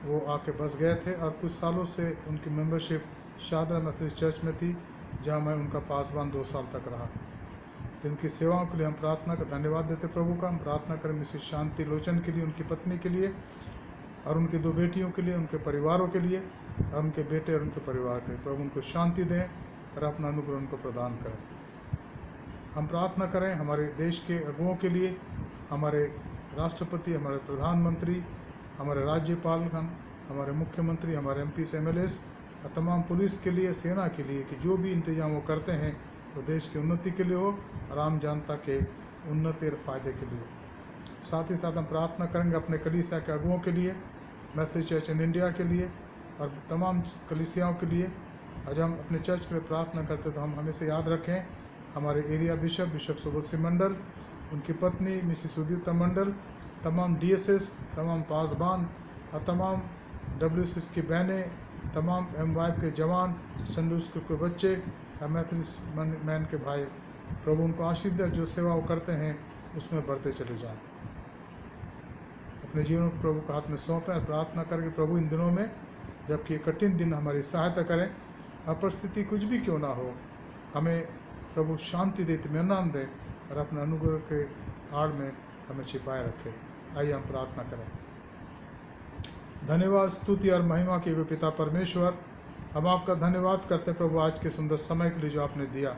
वो आके बस गए थे, और कुछ सालों से उनकी मेंबरशिप शादरा मेथोडिस्ट चर्च में थी, जहाँ मैं उनका पासवान 2 साल तक रहा। तो उनकी सेवाओं के लिए हम प्रार्थना का धन्यवाद देते प्रभु का। हम प्रार्थना करें मिसेस शांति लोचन के लिए, उनकी पत्नी के लिए, और उनकी 2 बेटियों के लिए, उनके परिवारों के लिए, और उनके बेटे और उनके परिवार के लिए। प्रभु उनको शांति दें और अपना अनुग्रह उनको प्रदान करें। हम प्रार्थना करें हमारे देश के अगुओं के लिए, हमारे राष्ट्रपति, हमारे प्रधानमंत्री, हमारे राज्यपालगण, हमारे मुख्यमंत्री, हमारे MPs MLAs और तमाम पुलिस के लिए, सेना के लिए, कि जो भी इंतजाम वो करते हैं वो देश की उन्नति के लिए हो और आम जनता के उन्नति और फायदे के लिए। साथ ही साथ हम प्रार्थना करेंगे अपने कलीसिया के अगुओं के लिए, मैसेज चर्च इन इंडिया के लिए और तमाम कलीसियाओं के लिए। आज हम अपने चर्च के लिए प्रार्थना करते तो हम हमेशा याद रखें हमारे एरिया बिशप सुबोध सिंह मंडल, उनकी पत्नी मिसिस उदिता मंडल, तमाम DSS, तमाम पासबान और तमाम WCS की बहनें, तमाम MYF के जवान, संडे स्कूल के बच्चे और मैथलिस्ट मैन के भाई। प्रभु उनको आशीष दे, जो सेवा वो करते हैं उसमें बढ़ते चले जाएं। अपने जीवन को प्रभु के हाथ में सौंपें और प्रार्थना करके प्रभु इन दिनों में, जबकि ये कठिन दिन, हमारी सहायता करें। और परिस्थिति कुछ भी क्यों ना हो, हमें प्रभु शांति दे, इत्मीनान दे और अपने अनुग्रह के आड़ में हमें छिपाए रखे। आइए हम प्रार्थना करें। धन्यवाद, स्तुति और महिमा के वे पिता परमेश्वर, हम आपका धन्यवाद करते प्रभु आज के सुंदर समय के लिए जो आपने दिया।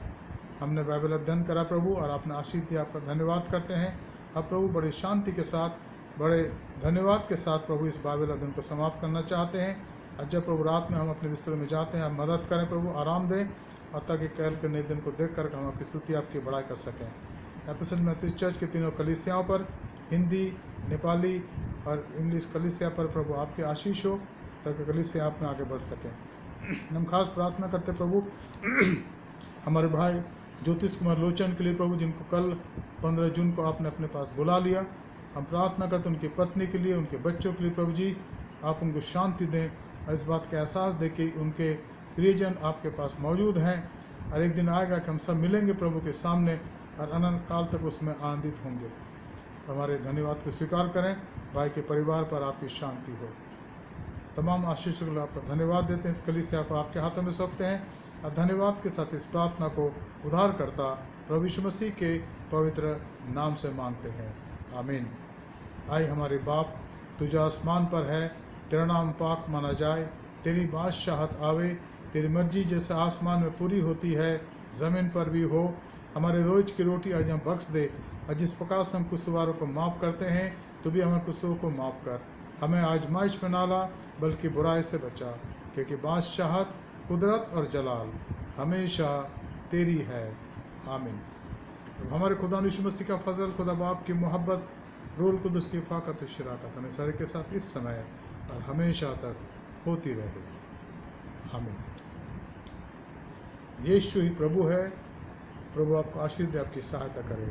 हमने बाइबल अध्ययन करा प्रभु और आपने आशीष दिया, आपका धन्यवाद करते हैं। अब प्रभु बड़ी शांति के साथ, बड़े धन्यवाद के साथ प्रभु इस बाइबल अध्ययन को समाप्त करना चाहते हैं। और जब प्रभु रात में हम अपने बिस्तरों में जाते हैं, आप मदद करें प्रभु, आराम दें, और ताकि कल के नए दिन को देख कर हम आपकी स्तुति, आपकी बड़ाई कर सकें। एपिसोड मैथलिस्ट चर्च के तीनों कलीसियाओं पर, हिंदी, नेपाली और इंग्लिश कलीसिया पर प्रभु आपकी आशीष हो, ताकि कलीसिया आप में आगे बढ़ सकें। हम खास प्रार्थना करते प्रभु हमारे भाई ज्योतिष कुमार लोचन के लिए प्रभु, जिनको कल 15 जून को आपने अपने पास बुला लिया। हम प्रार्थना करते उनकी पत्नी के लिए, उनके बच्चों के लिए प्रभु जी, आप उनको शांति दें और इस बात का एहसास दें कि उनके प्रियजन आपके पास मौजूद हैं और एक दिन आएगा कि हम सब मिलेंगे प्रभु के सामने और अनंत काल तक उसमें आनंदित होंगे। तो हमारे धन्यवाद को स्वीकार करें। भाई के परिवार पर आपकी शांति हो। तमाम आशीषों के लिए आपका धन्यवाद देते हैं। इस कलीसिया को आपके हाथों में सौंपते हैं और धन्यवाद के साथ इस प्रार्थना को उद्धारकर्ता प्रभु यीशु मसीह के पवित्र नाम से मांगते हैं, आमीन। आए हमारे बाप, तुझा आसमान पर है, तेरा नाम पाक माना जाए, तेरी बादशाहत आवे, तेरी मर्जी जैसे आसमान में पूरी होती है ज़मीन पर भी हो। हमारे रोज़ की रोटी आज हम बख्श दे, और जिस प्रकार से हम कसूरवारों को माफ़ करते हैं, तो भी हमारे कसूरों को माफ़ कर। हमें आजमाइश में ना ला, बल्कि बुराई से बचा, क्योंकि बादशाहत, कुदरत और जलाल हमेशा तेरी है, आमीन। हमारे खुदा यीशु मसीह का फजल, खुदा बाप की मोहब्बत, रूह कुदुस की फाकत और शराकत हमें सारे के साथ इस समय और हमेशा तक होती रहे, आमीन। यीशु ही प्रभु है। प्रभु आपको आशीष दे, आपकी सहायता करे।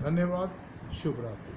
धन्यवाद। शुभ रात्रि।